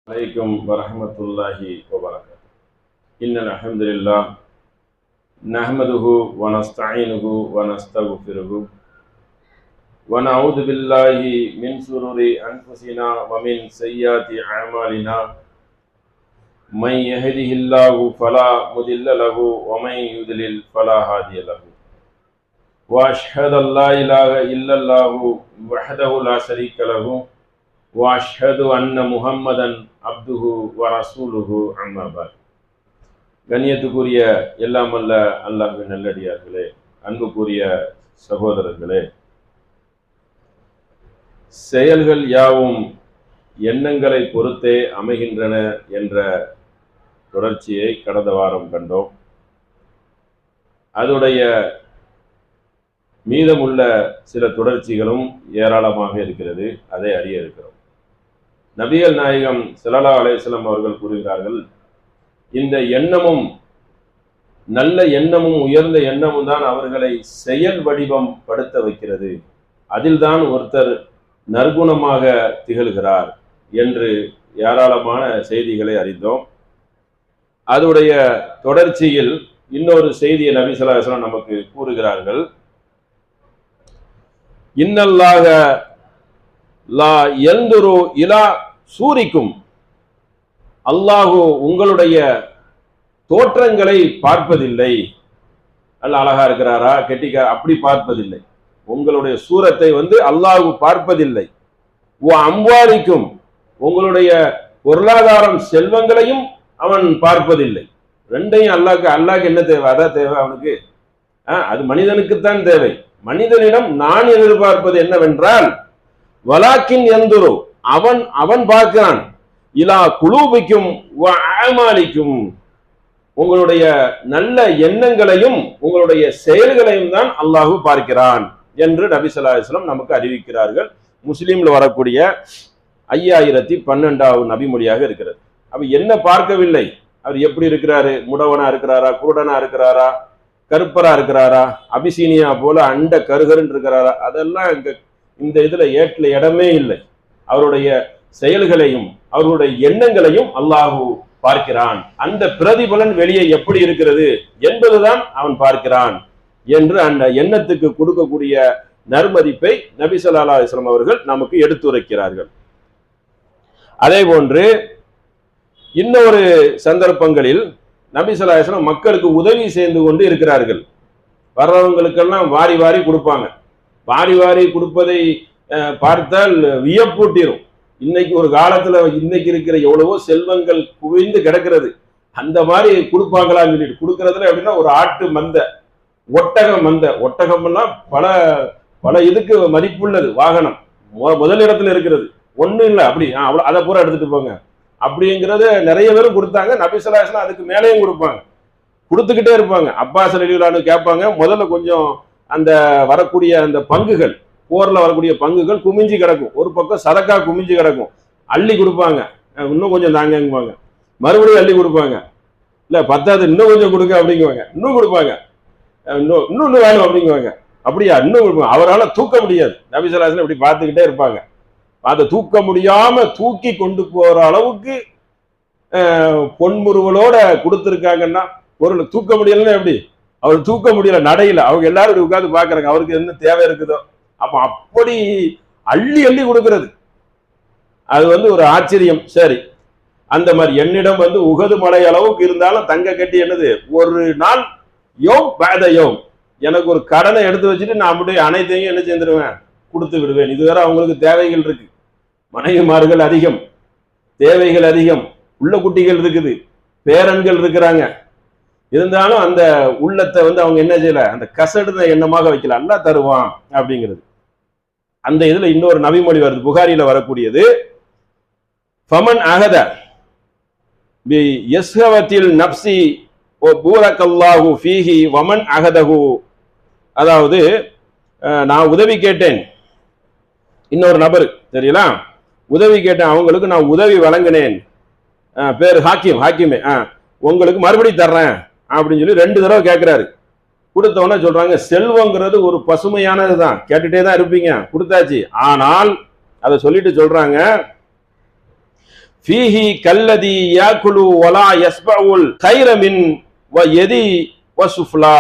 عليكم ورحمة الله وبركاته. إن الحمد لله نحمده ونستعينه ونستغفره ونعوذ بالله من شرور أنفسنا ومن سيئات أعمالنا. من يهده الله فلا مضل له ومن يضلل فلا هادي له. وأشهد أن لا إله إلا الله وحده لا شريك له وأشهد أن محمدا عبده ورسوله أما بعد. கண்ணியத்துக்குரிய எல்லாம் அல்ல அல்லாஹ்வின் நல்லடியார்களே, அன்புக்குரிய சகோதரர்களே, செயல்கள் யாவும் எண்ணங்களை பொறுத்தே அமைகின்றன என்ற தொடர்ச்சியை கடந்த வாரம் கண்டோம். அதோடைய மீதமுள்ள சில தொடர்ச்சிகளும் ஏராளமாக இருக்கிறது, அதை அறிய இருக்கிறோம். நபிகள் நாயகம் ஸல்லல்லாஹு அலைஹி வஸல்லம் அவர்கள் கூறுகிறார்கள், இந்த எண்ணமும் நல்ல எண்ணமும் உயர்ந்த எண்ணமும் தான் அவர்களை செயல் வடிவம் படுத்த வைக்கிறது, அதில்தான் ஒருத்தர் நற்குணமாக திகழ்கிறார் என்று ஏராளமான செய்திகளை அறிந்தோம். அதோடைய தொடர்ச்சியில் இன்னொரு செய்தியை நபி ஸல்லல்லாஹு அலைஹி வஸல்லம் நமக்கு கூறுகிறார்கள். இன்னல்லாஹ லா யன்துரு இலா சூரிக்கும், அல்லாஹு உங்களுடைய தோற்றங்களை பார்ப்பதில்லை. அல்ல அழகா இருக்கிறாரா கெட்டிக்கார அப்படி பார்ப்பதில்லை. உங்களுடைய சூரத்தை அல்லாஹு பார்ப்பதில்லை. அம்வாலிக்கும், உங்களுடைய பொருளாதாரம் செல்வங்களையும் அவன் பார்ப்பதில்லை. ரெண்டையும் அல்லாஹ்க்கு என்ன தேவை? அதான் தேவை அவனுக்கு. அது மனிதனுக்குத்தான் தேவை. மனிதனிடம் நான் எதிர்பார்ப்பது என்னவென்றால், வலாக்கின் யன்துரு, அவன் பார்க்கிறான், இலா குலூபிக்கும் அமாலிக்கும், உங்களுடைய நல்ல எண்ணங்களையும் உங்களுடைய செயல்களையும் தான் அல்லாஹு பார்க்கிறான் என்று நபி ஸல்லல்லாஹு அலைஹி வஸல்லம் நமக்கு அறிவிக்கிறார்கள். முஸ்லீம்ல வரக்கூடிய 5012வது நபிமொழியாக இருக்கிறது. அப்ப என்ன பார்க்கவில்லை? அவர் எப்படி இருக்கிறாரு? முடவனா இருக்கிறாரா, குருடனா இருக்கிறாரா, கருப்பரா இருக்கிறாரா, அபிசீனியா போல அண்ட கருகருன்னு இருக்கிறாரா, அதெல்லாம் இந்த இதுல ஏற்ற இடமே இல்லை. அவருடைய செயல்களையும் அவருடைய எண்ணங்களையும் அல்லாஹு பார்க்கிறான். அந்த பிரதிபலன் வெளியே எப்படி இருக்கிறது என்பதுதான் அவன் பார்க்கிறான் என்று அந்த எண்ணத்துக்கு கொடுக்கக்கூடிய நற்மதிப்பை நபி ஸல்லல்லாஹு அலைஹி வஸல்லம் அவர்கள் நமக்கு எடுத்துரைக்கிறார்கள். அதே போன்று இன்னொரு சந்தர்ப்பங்களில் நபி ஸல்லல்லாஹு அலைஹி வஸல்லம் மக்களுக்கு உதவி செய்து கொண்டு இருக்கிறார்கள். வர்றவங்களுக்கெல்லாம் வாரி வாரி கொடுப்பாங்க. வாரி வாரி கொடுப்பதை பார்த்தால் வியப்பூட்டிரும். இன்னைக்கு ஒரு காலத்துல இன்னைக்கு இருக்கிற எவ்வளவோ செல்வங்கள் குவிந்து கிடக்கிறது, அந்த மாதிரி கொடுப்பாங்களான்னு சொல்லிட்டு கொடுக்கறதுல எப்படின்னா, ஒரு ஆட்டு மந்த, ஒட்டகம் எல்லாம் பல பல இதுக்கு மதிப்புள்ளது வாகனம், முதலிடத்துல இருக்கிறது. ஒண்ணும் இல்லை, அப்படி அதை பூரா எடுத்துட்டு போங்க அப்படிங்கிறத நிறைய பேரும் கொடுத்தாங்க. நபி ஸல்லல்லாஹு அலைஹி வஸல்லம் அதுக்கு மேலேயும் கொடுப்பாங்க, கொடுத்துக்கிட்டே இருப்பாங்க. அப்பாஸ் ரலியல்லாஹு அன்ஹு கேட்பாங்க, முதல்ல கொஞ்சம் அந்த வரக்கூடிய அந்த பங்குகள், போர்ல வரக்கூடிய பங்குகள் குமிஞ்சி கிடக்கும், ஒரு பக்கம் சதக்கா குமிஞ்சி கிடக்கும், அள்ளி கொடுப்பாங்க. இன்னும் கொஞ்சம் தாங்கங்குவாங்க, மறுபடியும் அள்ளி கொடுப்பாங்க. இல்ல பத்தாவது இன்னும் கொஞ்சம் கொடுங்க அப்படிங்குவாங்க, இன்னும் கொடுப்பாங்க, இன்னும் வேணும் அப்படிங்குவாங்க. அப்படியா இன்னும் கொடுப்பாங்க. அவரால் தூக்க முடியாது. நபி ஸல்லல்லாஹு அலைஹி வஸல்லம் இப்படி பார்த்துக்கிட்டே இருப்பாங்க. அதை தூக்க முடியாம தூக்கி கொண்டு போற அளவுக்கு பொன்முறுவலோட கொடுத்துருக்காங்கன்னா, பொருள் தூக்க முடியலன்னா எப்படி? அவர் தூக்க முடியல, நடையில அவங்க எல்லாரும் உட்கார்ந்து பாக்குறாங்க, அவருக்கு என்ன தேவை இருக்குதோ. அப்ப அப்படி அள்ளி அள்ளி கொடுக்கிறது அது ஒரு ஆச்சரியம். சரி, அந்த மாதிரி என்னிடம் உகது மலை அளவுக்கு இருந்தாலும் தங்க கட்டி என்னது, ஒரு நாள் யோம் பேத யோம் எனக்கு ஒரு கடனை எடுத்து வச்சுட்டு நான் அப்படியே அனைத்தையும் என்ன செஞ்சிருவேன், கொடுத்து விடுவேன். இதுவரை அவங்களுக்கு தேவைகள் இருக்கு, மனைவிமார்கள் அதிகம், தேவைகள் அதிகம், உள்ள குட்டிகள் இருக்குது, பேரன்கள் இருக்கிறாங்க. இருந்தாலும் அந்த உள்ளத்தை அவங்க என்ன செய்யல, அந்த கசடுன எண்ணமாக வைக்கல, அல்லா தருவான் அப்படிங்கிறது. அந்த இதுல இன்னொரு நபிமொழி வருது, புகாரில வரக்கூடியது. ஃபமன் அகத பி யஸ்ஹவத்தில் நப்சி ஓ பூரக்கல்லாஹு ஃபீஹி வமன் அகதஹு, அதாவது நான் உதவி கேட்டேன், இன்னொரு நபர் தெரியல, உதவி கேட்டேன், அவங்களுக்கு நான் உதவி வழங்கினேன், பேர் ஹாக்கிமே, உங்களுக்கு மறுபடியும் தர்றேன் அப்படின்னு சொல்லி 2 தடவை கேட்கிறாரு. கொடுத்தவொன்னே சொல்றாங்க, செல்வங்கிறது ஒரு பசுமையானது தான், கேட்டுட்டே தான் இருப்பீங்க, கொடுத்தாச்சு. ஆனால் அதை சொல்லிட்டு சொல்றாங்க, ஃபீஹி கல்லதி யாக்குலு வலா யஸ்பஉல் கைர மின் வ யதி வ சுஃப்லா.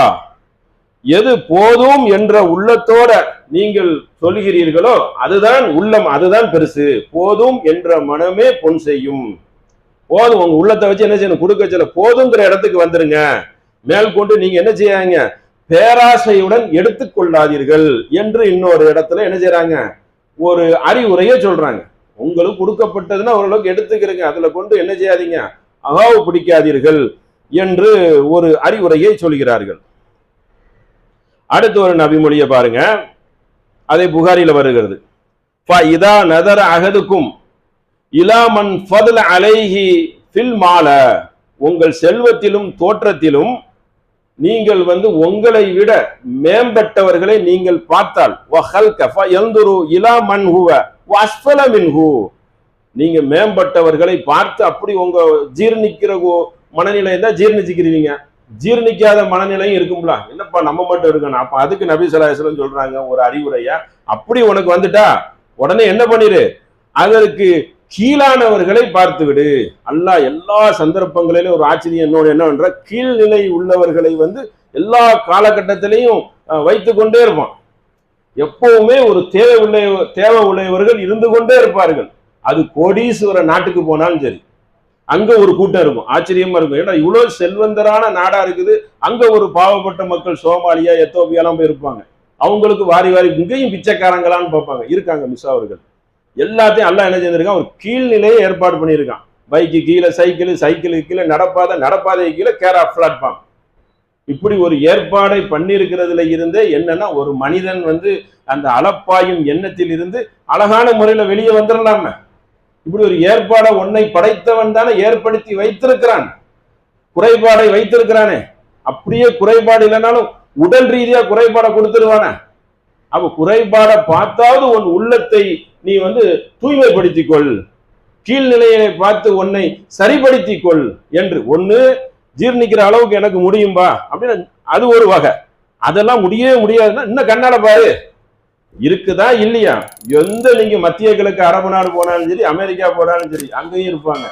எது போதும் என்ற உள்ளத்தோட நீங்கள் சொல்கிறீர்களோ அதுதான் உள்ளம், அதுதான் பெருசு. போதும் என்ற மனமே பொன் செய்யும். போதும், உங்க உள்ளத்தை வச்சு என்ன செய்யணும், கொடுக்க சொல்ல போதுங்கிற இடத்துக்கு வந்துருங்க. மேல் கொண்டு நீங்க என்ன செய்யாங்க, பேராசையுடன் எடுத்துக்கொள்ளாதீர்கள் என்று இன்னொரு இடத்துல என்ன செய்யறாங்க, ஒரு அறிவுரையை சொல்றாங்க. உங்களுக்கு கொடுக்கப்பட்டதுன்னா ஓரளவுக்கு எடுத்துக்கிறீங்க, அதுல கொண்டு என்ன செய்யாதீங்க, அகாவு பிடிக்காதீர்கள் என்று ஒரு அறிவுரையை சொல்கிறார்கள். அடுத்து ஒரு நபிமொழியை பாருங்க, அதே புகாரில வருகிறது. இதா நதர அகதுக்கும் இலாமன் ஃபதுல அலைஹி ஃபில் மால. உங்கள் செல்வத்திலும் தோற்றத்திலும் நீங்கள் உங்களை விட மேம்பட்டவர்களை நீங்கள் பார்த்தால் நீங்க மேம்பட்டவர்களை பார்த்து அப்படி உங்க ஜீர்ணிக்கிற மனநிலை தான் ஜீர்ணிச்சுக்கிறீங்க. ஜீர்ணிக்காத மனநிலையும் இருக்கும்ல, என்னப்பா நம்ம மட்டும் இருக்கணும். அப்ப அதுக்கு நபி ஸல்லல்லாஹு அலைஹி வஸல்லம் சொல்றாங்க ஒரு அறிவுரையா, அப்படி உனக்கு வந்துட்டா உடனே என்ன பண்ணிரு, அதற்கு கீழானவர்களை பார்த்து விடு. அல்லாஹ் எல்லா சந்தர்ப்பங்களிலும் ஒரு ஆச்சரியம் இன்னொன்று என்னவென்ற, கீழ்நிலை உள்ளவர்களை எல்லா காலகட்டத்திலையும் வைத்து கொண்டே இருப்பான். எப்பவுமே ஒரு தேவை உள்ளவர்கள் இருந்து கொண்டே இருப்பார்கள். அது கோடீஸ்வர நாட்டுக்கு போனாலும் சரி, அங்க ஒரு கூட்டம் இருக்கும், ஆச்சரியமா இருக்கும். ஏன்னா இவ்வளவு செல்வந்தரான நாடா இருக்குது, அங்க ஒரு பாவப்பட்ட மக்கள் சோமாலியா எத்தோப்பியாலாம் போய் இருப்பாங்க. அவங்களுக்கு வாரி வாரி இங்கேயும் பிச்சைக்காரங்களான்னு பார்ப்பாங்க, இருக்காங்க மிஸ் அவர்கள். எல்லாத்தையும் அல்லாஹ் என்ன செஞ்சிருக்கான், ஒரு கீழ்நிலையை ஏற்பாடு பண்ணியிருக்கான். பைக்கு கீழே சைக்கிளுக்கு கீழே நடப்பாதை கீழே கேரா பிளாட்ஃபார்ம், இப்படி ஒரு ஏற்பாடை பண்ணியிருக்கிறதுல இருந்தே என்னன்னா, ஒரு மனிதன் அந்த அளப்பாயும் எண்ணத்தில் இருந்து அழகான முறையில வெளியே வந்துடலாம. இப்படி ஒரு ஏற்பாடை உன்னை படைத்தவன் தானே ஏற்படுத்தி வைத்திருக்கிறான், குறைபாடை வைத்திருக்கிறானே. அப்படியே குறைபாடு இல்லைனாலும் உடல் ரீதியா குறைபாடை கொடுத்துருவானே. அப்ப குறைபாடை பார்த்தாவது உன் உள்ளத்தை நீ தூய்மைப்படுத்திக் கொள், கீழ்நிலையை பார்த்து உன்னை சரிப்படுத்திக் கொள் என்று. ஒண்ணு ஜீர்ணிக்கிற அளவுக்கு எனக்கு முடியும்பா அப்படின்னு, அது ஒரு வகை. அதெல்லாம் முடியவே முடியாதுன்னா இன்னும் கண்ணால பாரு, இருக்குதா இல்லையா. நீங்க மத்திய கிழக்கு அரபு நாடு போனாலும் சரி, அமெரிக்கா போனாலும் சரி, அங்கேயும் இருப்பாங்க.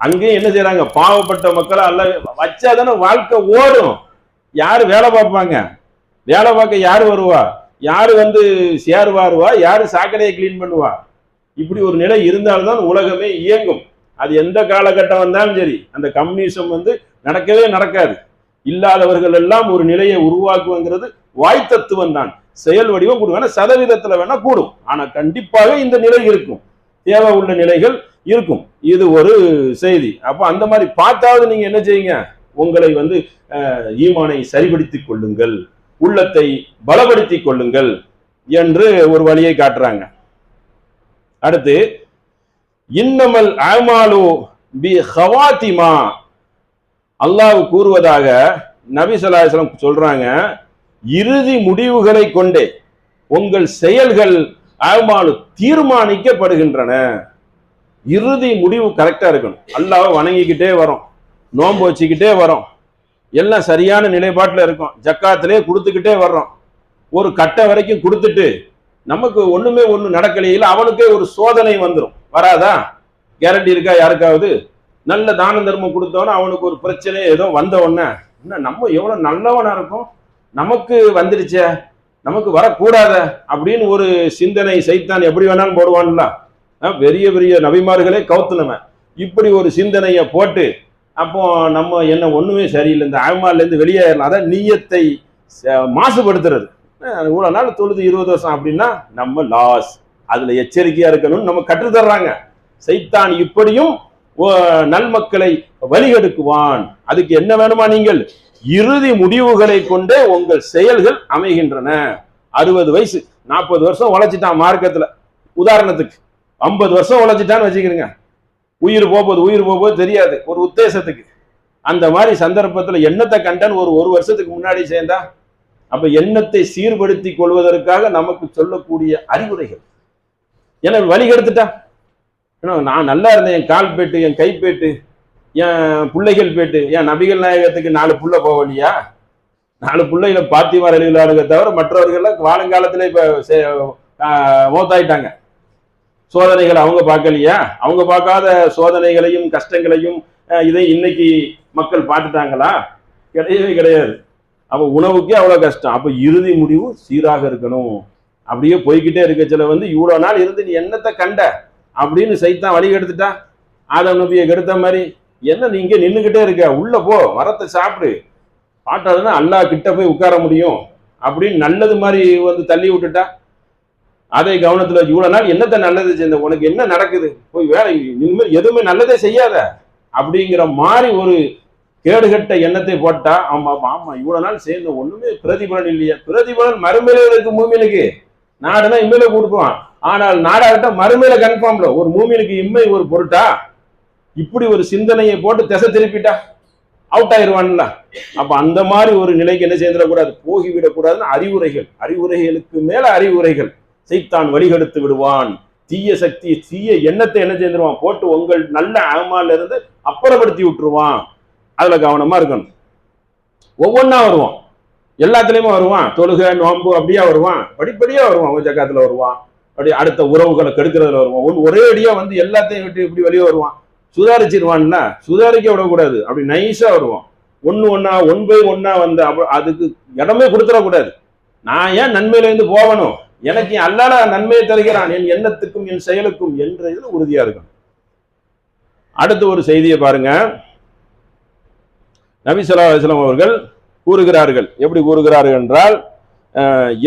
அங்கேயும் என்ன செய்யறாங்க, பாவப்பட்ட மக்களை அல்ல வச்சாதானே வாழ்க்கை ஓடும். யாரு வேலை பார்ப்பாங்க, வேலை பார்க்க யாரு வருவா, யாரு சேர் வாருவா, யாரு சாக்கடையை கிளீன் பண்ணுவா. இப்படி ஒரு நிலை இருந்தால்தான் உலகமே இயங்கும். அது எந்த காலகட்டம் வந்தாலும் சரி, அந்த கம்யூனிசம் நடக்கவே நடக்காது. இல்லாதவர்கள் எல்லாம் ஒரு நிலையை உருவாக்குங்கிறது வாய் தத்துவம் தான். செயல் வடிவம் கூடும், சதவீதத்துல வேணா கூடும், ஆனா கண்டிப்பாக இந்த நிலை இருக்கும், தேவை உள்ள நிலைகள் இருக்கும். இது ஒரு செய்தி. அப்ப அந்த மாதிரி பார்த்தாவது நீங்க என்ன செய்யுங்க, உங்களை ஈமானை சரிபடுத்திக் கொள்ளுங்கள், உள்ளத்தை பலப்படுத்திக் கொள்ளுங்கள் என்று ஒரு வழியை காட்டுறாங்க. அடுத்து இன்னமல் அமாலு பி ஹவாத்திமா, அல்லாஹ் கூறுவதாக நபி ஸல்லல்லாஹு அலைஹி வஸல்லம் சொல்றாங்க, இறுதி முடிவுகளை கொண்டே உங்கள் செயல்கள் அமாலு தீர்மானிக்கப்படுகின்றன. இறுதி முடிவு கரெக்டா இருக்கணும். அல்லாஹ்வை வணங்கிக்கிட்டே வரோம், நோன்பு வச்சுக்கிட்டே வரோம், எல்லாம் சரியான நிலைப்பாட்டில் இருக்கும், ஜக்காத்திலே கொடுத்துக்கிட்டே வர்றோம். ஒரு கட்டை வரைக்கும் கொடுத்துட்டு நமக்கு ஒண்ணுமே நடக்கலையில அவனுக்கே ஒரு சோதனை வந்துடும், வராதா? கேரண்டி இருக்கா யாருக்காவது? நல்ல தான தர்மம் கொடுத்தோன்னா அவனுக்கு ஒரு பிரச்சனை ஏதோ வந்த உடனே, இன்னும் நம்ம எவ்வளவு நல்லவனா இருக்கும், நமக்கு வந்துடுச்சே, நமக்கு வரக்கூடாத அப்படின்னு ஒரு சிந்தனை சைத்தான் எப்படி வேணாலும் போடுவான்ல. பெரிய பெரிய நபிமார்களே கவுத்துனவன் இப்படி ஒரு சிந்தனையை போட்டு, அப்போ நம்ம என்ன ஒண்ணுமே சரியில்லை, இந்த அமால்ல இருந்து வெளியேறலாம். அதான் நீயத்தை மாசுபடுத்துறது. இவ்வளவு நாள் தொழுது 20 வருஷம் அப்படின்னா நம்ம லாஸ், அதுல எச்சரிக்கையா இருக்கணும்னு நம்ம கற்றுத்தர்றாங்க. சைத்தான் இப்படியும் நல்மக்களை வழிகெடுக்குவான். அதுக்கு என்ன வேணுமா, நீங்கள் இறுதி முடிவுகளை கொண்டே உங்கள் செயல்கள் அமைகின்றன. 60 வயசு 40 வருஷம் உழைச்சிட்டான் மார்க்கத்துல, உதாரணத்துக்கு 50 வருஷம் உழைச்சிட்டான்னு வச்சுக்கிறீங்க, உயிர் போகும்போது தெரியாது ஒரு உத்தேசத்துக்கு. அந்த மாதிரி சந்தர்ப்பத்துல எண்ணத்தை கண்டன் ஒரு வருஷத்துக்கு முன்னாடி சேர்ந்தா, அப்ப எண்ணத்தை சீர்படுத்தி கொள்வதற்காக நமக்கு சொல்லக்கூடிய அறிவுரைகள். ஏன்னா வழிகெடுத்துட்டா, நான் நல்லா இருந்தேன், என் கால் பேட்டு, என் கை பேட்டு, என் பிள்ளைகள் பேட்டு, என் நபிகள் நாயகத்துக்கு 4 புள்ள போகலையா? 4 பிள்ளைகளை பாத்திமார் எழுதினாருங்க தவிர மற்றவர்கள் வாழுங்காலத்துல இப்ப மௌத்தாயிட்டாங்க. சோதனைகள் அவங்க பார்க்கலையா? அவங்க பார்க்காத சோதனைகளையும் கஷ்டங்களையும் இதை இன்னைக்கு மக்கள் பார்த்துட்டாங்களா? கிடையவே கிடையாது. அப்ப உணவுக்கே அவ்வளவு கஷ்டம். அப்ப இறுதி முடிவு சீராக இருக்கணும். அப்படியே போய்கிட்டே இருக்க சில இவ்வளவு நாள் இருந்து நீ என்னத்தை கண்ட அப்படின்னு சைத்தான் வழி கெடுத்துட்டா. ஆதம் நபியை கெடுத்த மாதிரி என்ன நீங்க நின்றுகிட்டே இருக்க, உள்ள போ, மரத்தை சாப்பிடு, பாட்டாதுன்னா அல்லாஹ் கிட்ட போய் உட்கார முடியும் அப்படின்னு நல்லது மாதிரி தள்ளி விட்டுட்டா. அதை கவனத்துல இவ்வளவு நாள் என்னத்தை நல்லது செய்த, உனக்கு என்ன நடக்குது, போய் வேலை இனிமேல் எதுவுமே நல்லதே செய்யாத அப்படிங்கிற மாதிரி ஒரு கேடுகட்ட எண்ணத்தை போட்டா. ஆமா ஆமா இவ்வளவு நாள் சேர்ந்த ஒண்ணுமே பிரதிபலன் இல்லையா? பிரதிபலன் மறுமையில இருக்கு. மூமினுக்கு நாடுனா இம்மையில கொடுப்பான், ஆனால் நாடாகட்ட மறுமையில கன்ஃபார்ம்ல. ஒரு மூமினுக்கு இம்மை ஒரு பொருட்டா? இப்படி ஒரு சிந்தனையை போட்டு திசை திருப்பிட்டா அவுட் ஆயிடுவான்ல. அப்ப அந்த மாதிரி ஒரு நிலைக்கு என்ன செய்திடக்கூடாது, போகிவிடக்கூடாதுன்னு அறிவுரைகளுக்கு மேல அறிவுரைகள். சைத்தான் வழிகெடுத்து விடுவான். தீய சக்தி தீய எண்ணத்தை என்ன செய்திருவான், போட்டு உங்கள் நல்ல அமால இருந்து அப்புறப்படுத்தி விட்டுருவான். அதுல கவனமா இருக்கணும். ஒவ்வொன்னா வருவான், எல்லாத்துலயுமே வருவான். தொழுகை நோன்பு அப்படியா வருவான், படிப்படியா வருவான். ஜக்காத்துல வருவான், அப்படி அடுத்த உறவுகளை கெடுக்கிறதுல வருவான். ஒரே அடியா எல்லாத்தையும் விட்டு இப்படி வெளியே வருவான். சுதாரிச்சிருவான்ல, சுதாரிக்க விடக்கூடாது. அப்படி நைஸா வருவான். ஒன் பை ஒன்னா அதுக்கு இடமே கொடுத்துடக்கூடாது. நான் ஏன் நன்மையில இருந்து போகணும், எனக்கு அல்லாஹ் நன்மையை தருகிறான் என் எண்ணத்துக்கும் என் செயலுக்கும் என்ற இதுல உறுதியா இருக்கும். அடுத்து ஒரு செய்தியை பாருங்க. நபி ஸல்லல்லாஹு அலைஹி வஸல்லம் அவர்கள் கூறுகிறார்கள். எப்படி கூறுகிறார்கள் என்றால்,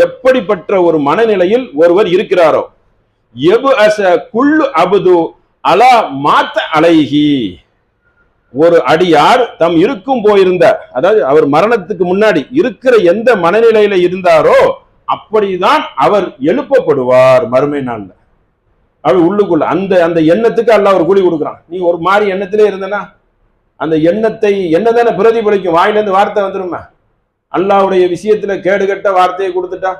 எப்படிப்பட்ட ஒரு மனநிலையில் ஒருவர் இருக்கிறாரோ, எபு அச குல்லு அபுது அலா மாத்த அலைஹி, ஒரு அடியார் தம் இருக்கும் போயிருந்த, அதாவது அவர் மரணத்துக்கு முன்னாடி இருக்கிற எந்த மனநிலையில இருந்தாரோ அப்படிதான் அவர் எழுப்பப்படுவார் மறுமை நாள்ல. அவர் உள்ளுக்குள்ள அந்த எண்ணத்துக்கு அல்லாஹ் ஒரு கூலி கொடுக்குறான். நீ ஒரு மாதிரி எண்ணத்திலே இருந்தனா அந்த எண்ணத்தை என்னதானே பிரதிபலிக்கும். வாயிலிருந்து வார்த்தை வந்துருமா? அல்லாஹ்வுடைய விஷயத்துல கேடுகட்ட வார்த்தையை கொடுத்துட்டா.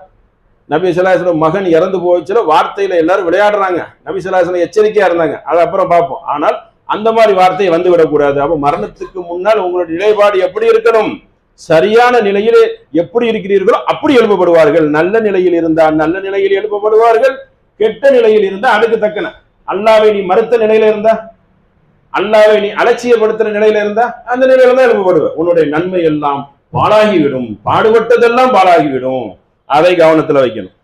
நபி ஸல்லல்லாஹு அலைஹி வஸல்லம் மகன் இறந்து போச்சுல வார்த்தையில எல்லாரும் விளையாடுறாங்க. நபி ஸல்லல்லாஹு அலைஹி வஸல்லம் எச்சரிக்கையா இருந்தாங்க, அது அப்புறம் பார்ப்போம். ஆனால் அந்த மாதிரி வார்த்தையை வந்து விடக்கூடாது. அப்ப மரணத்துக்கு முன்னால் உங்களுடைய நிலைப்பாடு எப்படி இருக்கணும்? சரியான நிலையிலே எப்படி இருக்கிறீர்களோ அப்படி எழுப்பப்படுவார்கள். நல்ல நிலையில் இருந்தால் நல்ல நிலையில் எழுப்பப்படுவார்கள், கெட்ட நிலையில் இருந்தா அதுக்கு தக்கன. அல்லாஹ்வை நீ மறுத்த நிலையில இருந்தா, அல்லாஹ்வை நீ அலட்சியப்படுத்துற நிலையில இருந்தா அந்த நிலையில தான் எழுப்பப்படுவ. உன்னுடைய நன்மை எல்லாம் பாழாகிவிடும், பாடுபட்டதெல்லாம் பாழாகிவிடும். அதை கவனத்துல வைக்கணும்.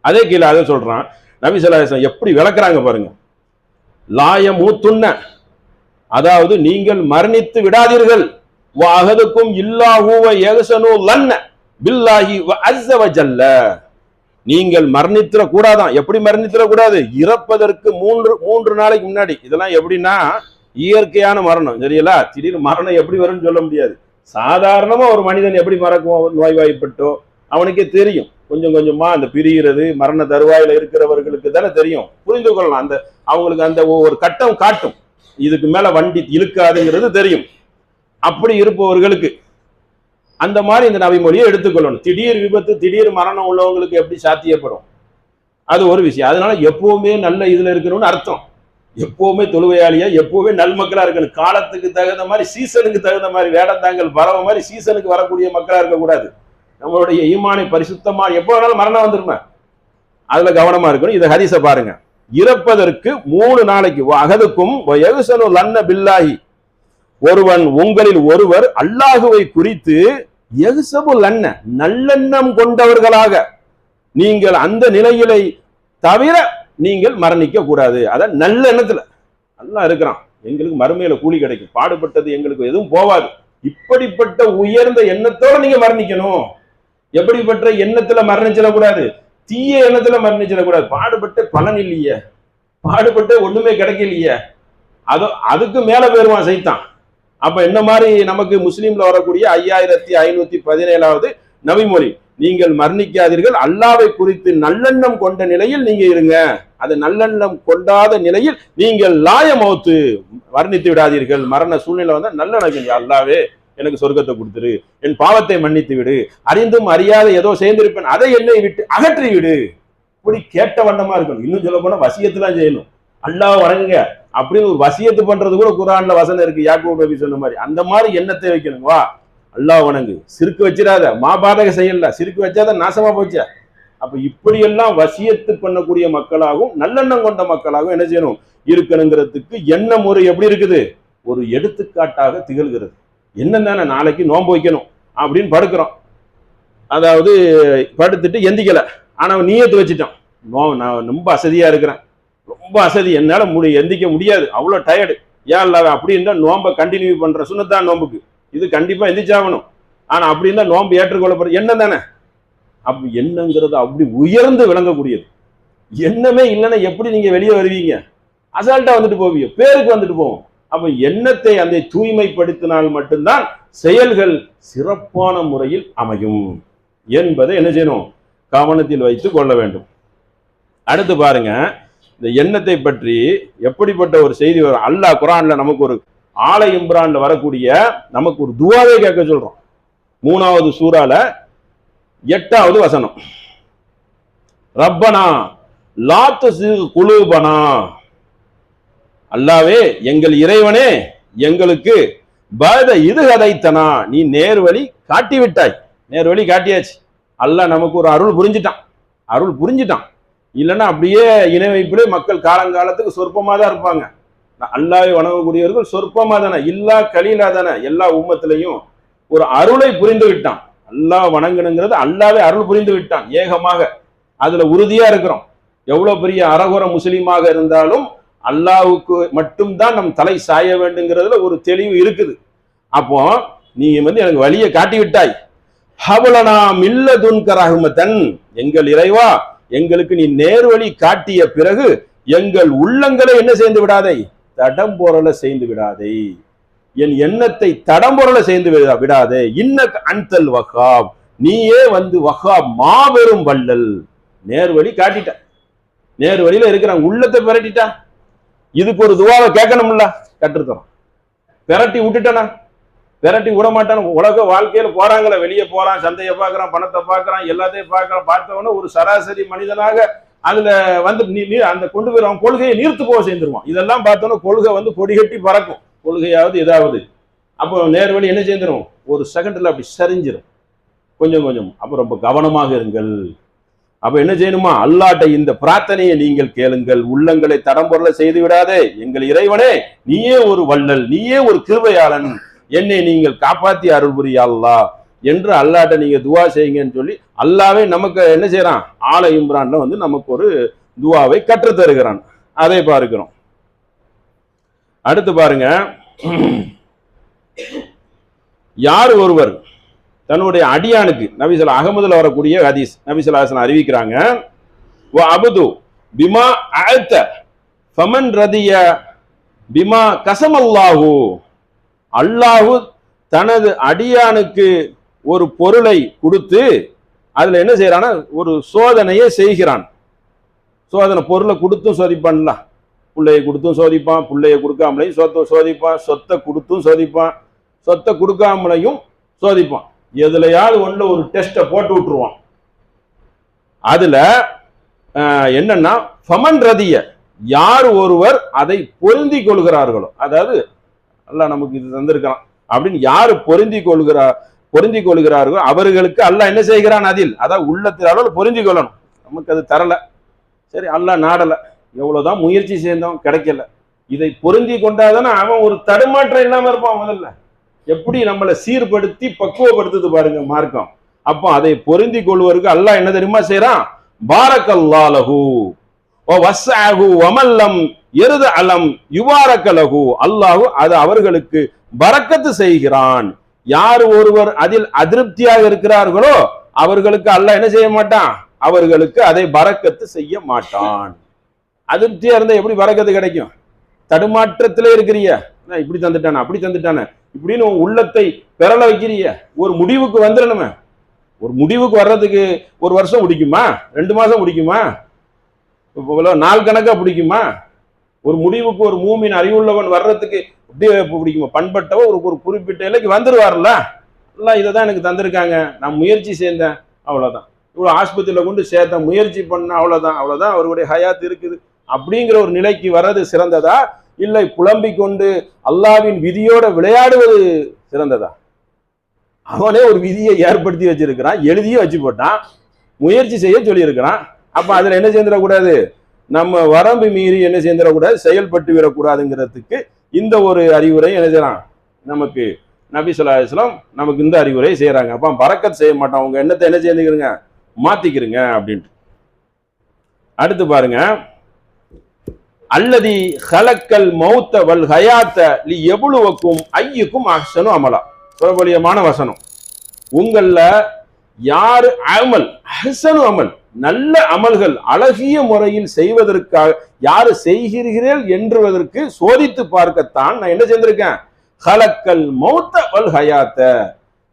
அதே கீழே அதை சொல்றான் நபி ஸல்லல்லாஹு அலைஹி வஸல்லம் எப்படி விளக்குறாங்க பாருங்க. லாயமூத்துன்ன, அதாவது நீங்கள் மரணித்து விடாதீர்கள். வஅஹதுக்கும் இல்லாஹு வ யஹ்சனு லன்ன பில்லாஹி வ அஸ்ஸ வ ஜல்ல, நீங்கள் மரணித்திர கூடாதான். எப்படி மரணித்திர கூடாது? இறப்பதற்கு மூன்று நாளைக்கு முன்னாடி. இதெல்லாம் எப்படின்னா இயற்கையான மரணம், சரிங்களா? திடீர்னு மரணம் எப்படி வரும்னு சொல்ல முடியாது. சாதாரணமா ஒரு மனிதன் எப்படி மறக்கும், நோய்வாய்ப்பட்டோ அவனுக்கே தெரியும். கொஞ்சம் கொஞ்சமா அந்த பிரிகிறது மரண தருவாயில இருக்கிறவர்களுக்கு தானே தெரியும், புரிந்து கொள்ளலாம். அந்த அவங்களுக்கு அந்த ஒரு கட்டம் காட்டும், இதுக்கு மேல வண்டி இழுக்காதுங்கிறது தெரியும். அப்படி இருப்பவர்களுக்கு அந்த மாதிரி இந்த நபிமொழியை எடுத்துக்கொள்ளணும். திடீர் விபத்து திடீர் மரணம் உள்ளவங்களுக்கு எப்படி சாத்தியப்படும், அது ஒரு விஷயம். அதனால எப்பவுமே நல்ல இதுல இருக்கணும்னு அர்த்தம். எப்பவுமே தொழுவையாளியா, எப்பவுமே நல்மக்களா இருக்கணும். காலத்துக்கு தகுந்த மாதிரி, சீசனுக்கு தகுந்த மாதிரி, வேடந்தாங்கள் பறவை மாதிரி சீசனுக்கு வரக்கூடிய மக்களா இருக்கக்கூடாது. நம்மளுடைய ஈமானை பரிசுத்தமா எப்போ வேணாலும் மரணம் வந்துருமே, அதுல கவனமா இருக்கணும். இதை ஹதீஸை பாருங்க. இறப்பதற்கு 3 நாளைக்கு அகதுக்கும் லன்ன பில்லாஹி, ஒருவன் உங்களில் ஒருவர் அல்லாஹுவை குறித்து யஹ்சபு லன்ன, நல்லெண்ணம் கொண்டவர்களாக நீங்கள் அந்த நிலையிலை தவிர நீங்கள் மரணிக்க கூடாது. அதான் நல்ல எண்ணத்துல அல்லாஹ் இருக்கிறான், எங்களுக்கு மறுமையில கூலி கிடைக்கும், பாடுபட்டது எங்களுக்கு எதுவும் போவாது. இப்படிப்பட்ட உயர்ந்த எண்ணத்தோட நீங்க மரணிக்கணும். எப்படிப்பட்ட எண்ணத்துல மரணிச்சிடக்கூடாது, தீய எண்ணத்துல மரணிச்சிடக்கூடாது. பாடுபட்ட பலன் இல்லையே, பாடுபட்ட ஒண்ணுமே கிடைக்கலையே, அதுக்கு மேல போயிருவான் சைத்தான். அப்ப என்ன மாதிரி நமக்கு முஸ்லீம்ல வரக்கூடிய 5517வது நபிமொழி, நீங்கள் மரணிக்காதீர்கள், அல்லாஹ்வை குறித்து நல்லெண்ணம் கொண்ட நிலையில் நீங்க இருங்க. அது நல்லெண்ணம் கொண்டாத நிலையில் நீங்கள் லாயமௌத்து, மரணித்து விடாதீர்கள். மரண சூழ்நிலை வந்தா நல்லெண்ணம், அல்லாஹ்வே எனக்கு சொர்க்கத்தை கொடுத்துரு, என் பாவத்தை மன்னித்து விடு, அறிந்தும் அறியாத ஏதோ சேர்ந்திருப்பேன், அதை என்னை விட்டு அகற்றி விடு. இப்படி கேட்ட வண்ணமா இருக்கணும். இன்னும் சொல்ல போனா வசியத்துலாம் செய்யணும், அல்லாஹ் வணங்குங்க அப்படின்னு ஒரு வசியத்து பண்றது கூட குர்ஆன்ல வசனம் இருக்கு. யாக்கூப் நபி சொன்ன மாதிரி அந்த மாதிரி எண்ணத்தை வைக்கணும். வா அல்லாஹ் வணங்கு, சிறுக்கு வச்சிடாத, மாபாதக செய்யல, சிறுக்கு வச்சாதான் நாசமா போச்ச. அப்ப இப்படியெல்லாம் வசியத்து பண்ணக்கூடிய மக்களாகவும் நல்லெண்ணம் கொண்ட மக்களாகவும் என்ன செய்யணும் இருக்கணுங்கிறதுக்கு என்ன முறை எப்படி இருக்குது ஒரு எடுத்துக்காட்டாக திகழ்கிறது. என்னென்ன நாளைக்கு நோன்பு வைக்கணும் அப்படின்னு படுக்கிறோம், அதாவது படுத்துட்டு எந்திக்கல, ஆனா நீயத்து வச்சுட்டான், நான் ரொம்ப அசதியா இருக்கிறேன், ரொம்ப அசதி, என்னால எந்திக்க முடியாது, அவ்வளவு டயர்டு, ஏன் இல்லாத அப்படின்னா நோம்பை கண்டினியூ பண்ற சுண்ணத்தான் நோம்புக்கு இது கண்டிப்பா எந்திரிச்சாகணும். ஆனா அப்படி இருந்தா நோம்பு ஏற்றுக்கொள்ளப்படுற எண்ணம் தானே. அப்படி எண்ணங்கிறது அப்படி உயர்ந்து விளங்கக்கூடியது. எண்ணமே இல்லைன்னா எப்படி நீங்க வெளியே வருவீங்க? அசால்ட்டா வந்துட்டு போவீங்க, பேருக்கு வந்துட்டு போவோம். அப்ப எண்ணத்தை அந்த தூய்மைப்படுத்தினால் மட்டும்தான் செயல்கள் சிறப்பான முறையில் அமையும் என்பதை என்ன செய்யணும் கவனத்தில் வைத்து கொள்ள வேண்டும். அடுத்து பாருங்க, இந்த எண்ணத்தை பற்றி எப்படிப்பட்ட ஒரு செய்தி வரும். அல்லாஹ் குர்ஆன்ல நமக்கு ஒரு ஆல இம்ரான்ல வரக்கூடிய நமக்கு ஒரு துஆவே கேட்க சொல்றோம். 3வது சூறால 8வது வசனம், ரப்பனா லா துஸிக் குலூபனா, அல்லாவே எங்கள் இறைவனே எங்களுக்கு பஅத இது ஹதைத்தனா, நீ நேர்வழி காட்டி விட்டாய். நேர்வழி காட்டியாச்சு, அல்லாஹ் நமக்கு ஒரு அருள் புரிஞ்சிட்டான். இல்லைன்னா அப்படியே இணை வைப்பிலே மக்கள் காலங்காலத்துக்கு சொற்பமா தான் இருப்பாங்க. அல்லாஹ்வை வணங்கக்கூடியவர்கள் சொற்பமா தானே, இல்லா கலீலா தானே. எல்லா உம்மத்திலையும் ஒரு அருளை புரிந்து விட்டான். அல்லாஹ் வணங்கணுங்கிறது அல்லாஹ்வே அருள் புரிந்து விட்டான் ஏகமாக. அதுல உறுதியா இருக்கிறோம். எவ்வளவு பெரிய அரகுர முஸ்லீமாக இருந்தாலும் அல்லாஹ்வுக்கு மட்டும்தான் நம் தலை சாய வேண்டுங்கிறதுல ஒரு தெளிவு இருக்குது. அப்போ நீ எனக்கு வழியை காட்டி விட்டாய். ஹபலனா மில்லதுன்க ரஹ்மத்தன், எங்கள் இறைவா எங்களுக்கு நீ நேர்வழி காட்டிய பிறகு எங்கள் உள்ளங்களை என்ன செய்து விடாதே, தடம்பொரல செய்து விடாதே, என் எண்ணத்தை தடம்பொரல செய்து விடாதே. இன்னக அன்தல் வஹாப், நீயே வஹாப் மாபெரும் வள்ளல். நேர்வழி காட்டிட்ட, நேர்வழியில இருக்கிறான், உள்ளத்தை பிரட்டிட்டா. இதுக்கு ஒரு துவாவை கேட்கணும்ல, கற்றுத்தரோம். பிரட்டி விட்டுட்டானா, பிரட்டி விட மாட்டான். உலக வாழ்க்கையில போறாங்களே, வெளியே போறான், சந்தையை பார்க்கறான், பணத்தை பார்க்கறான், எல்லாத்தையும் பார்க்கறான். பார்த்தவன ஒரு சராசரி மனிதனாக அதுல அந்த கொண்டு போய் அவன் கொள்கையை நீர்த்து போக சேர்ந்துருவான். இதெல்லாம் பார்த்தோன்னா கொள்கை கொடிகட்டி பறக்கும், கொள்கையாவது ஏதாவது. அப்போ நேர்வழி என்ன செய்திரும், ஒரு செகண்ட்ல அப்படி சரிஞ்சிடும் கொஞ்சம் கொஞ்சம். அப்போ ரொம்ப கவனமாக இருங்கள். அப்ப என்ன செய்யணுமா, அல்லாட்ட இந்த பிரார்த்தனையை நீங்கள் கேளுங்கள், உள்ளங்களை தடம்பொருள செய்து விடாதே. எங்கள் இறைவனே நீயே ஒரு வள்ளல், நீயே ஒரு கிருபையாளன், என்னை நீங்கள் காப்பாத்தி அருள் புரிய அல்லாஹ் என்று அல்லாட்ட நீங்க துவா செய்யுங்கன்னு சொல்லி அல்லாவே நமக்கு என்ன செய்யறான், ஆல இம்ரான்ல நமக்கு ஒரு துவாவை கற்றுத் தருகிறான். அதை பார்க்கிறோம். அடுத்து பாருங்க, யார் ஒருவர் தன்னுடைய அடியானுக்கு, நபிசல்லா அகமதுல வரக்கூடிய ஹதீஸ், நபிசல்லா அறிவிக்கிறாங்க, அபுது பிமா அஅத ஃபமன் ரதிய பிமா கஸமல்லாஹு, அல்லாஹு தனது அடியானுக்கு ஒரு பொருளை கொடுத்து அதுல என்ன செய்யறான்னா ஒரு சோதனையை செய்கிறான். சோதனை பொருளை கொடுத்தும் சோதிப்பான்ல, பிள்ளையை கொடுத்தும் சோதிப்பான், பிள்ளைய கொடுக்காமலையும் சோதிப்பான், சொத்தை கொடுத்தும் சோதிப்பான், சொத்தை கொடுக்காமலையும் சோதிப்பான். எதுலையாவது ஒண்ணு ஒரு டெஸ்ட்டை போட்டு விட்டுருவான். அதுல என்னன்னா ஃபமன் ரதிய, யார் ஒருவர் அதை பொருந்தி கொள்கிறார்களோ, அதாவது அல்லாஹ் நமக்கு இது தந்திருக்கான் அப்படின்னு யாரு பொருந்தி கொள்கிறார்களோ அவர்களுக்கு அல்லாஹ் என்ன செய்கிறான், அதில் அதாவது உள்ளத்தினால பொருந்தி கொள்ளணும். நமக்கு அது தரல, சரி அல்லாஹ் நாடல, எவ்வளவுதான் முயற்சி செய்தோம் கிடைக்கல. இதை பொருந்தி கொண்டாதானே அவன் ஒரு தடுமாற்றம் இல்லாம இருப்பான். முதல்ல எப்படி நம்மளை சீர்படுத்தி பக்குவப்படுத்துது பாருங்க மார்க்கம். அப்போ அதை பொருந்தி கொள்வதற்கு அல்லாஹ் என்ன தெரியுமா செய்யறான், பாரக்கல்லாஹு லஹு வ வஸ்ஸஅஹு வமல்லம் யர்த அலம் யுபாரக லஹு, அல்லாஹ் அது அவர்களுக்கு பரக்கத்து செய்கிறான். யார் ஒருவர் அதில் அதிருப்தியாக இருக்கிறார்களோ அவர்களுக்கு அல்லாஹ் என்ன செய்ய மாட்டான், அவர்களுக்கு அதை பரக்கத்து செய்ய மாட்டான். அதிருப்தியா இருந்தா எப்படி பரக்கத்து கிடைக்கும்? தடுமாற்றத்திலே இருக்கிறிய, இப்படி தந்துட்டானே அப்படி தந்துட்டானே இப்படின்னு உள்ளத்தை பெறல வைக்கிறிய. ஒரு முடிவுக்கு வந்துடணுமே. ஒரு முடிவுக்கு வர்றதுக்கு ஒரு வருஷம் பிடிக்குமா, 2 மாசம் பிடிக்குமா, நாள் கணக்கா பிடிக்குமா? ஒரு முடிவுக்கு ஒரு மூமின் அறிவுள்ளவன் வர்றதுக்கு அப்படியே பிடிக்குமா? பண்பட்டவ ஒரு குறிப்பிட்ட இலைக்கு வந்துருவார்ல. எல்லாம் இதை தான் எனக்கு தந்திருக்காங்க, நான் முயற்சி செய்தேன், அவ்வளவுதான். இவ்வளவு ஆஸ்பத்திரியில கொண்டு சேர்த்தேன், முயற்சி பண்ண, அவ்வளவுதான் அவருடைய ஹயாத் இருக்குது அப்படிங்கிற ஒரு நிலைக்கு வர்றது சிறந்ததா, இல்லை புலம்பிக் கொண்டு அல்லாவின் விதியோட விளையாடுவது சிறந்ததா? அவனே ஒரு விதியை ஏற்படுத்தி வச்சிருக்கிறான், எழுதியும் வச்சு போட்டான், முயற்சி செய்ய சொல்லி இருக்கிறான். அப்ப அதுல என்ன செய்திடக்கூடாது, நம்ம வரம்பு மீறி என்ன செய்திடக்கூடாது, செயல்பட்டு விடக்கூடாதுங்கிறதுக்கு இந்த ஒரு அறிவுரை என்ன செய்யலாம், நமக்கு நபி ஸல்லல்லாஹு அலைஹி வஸல்லம் நமக்கு இந்த அறிவுரை செய்யறாங்க. அப்ப பரக்கத் செய்ய மாட்டோம், உங்க எண்ணத்தை என்ன செய்துக்கிறீங்க, மாத்திக்கிறீங்க அப்படின்ட்டு. அடுத்து பாருங்க, அல்லதி ஹலக்கல் மௌத்த வல் ஹயாத்த லி எபுலுவக்கும் ஐயுக்கும் அஹ்ஸனு அமலா. பிரபலியமான வசனம். உங்கள யாரு அமல் அஹ்ஸனு அமல், நல்ல அமல்கள் அழகிய முறையில் செய்வதற்காக யாரு செய்கிறீர்கள் என்றுவதற்கு சோதித்து பார்க்கத்தான் நான் என்ன செய்திருக்கேன், ஹலக்கல் மௌத்த வல் ஹயாத்த,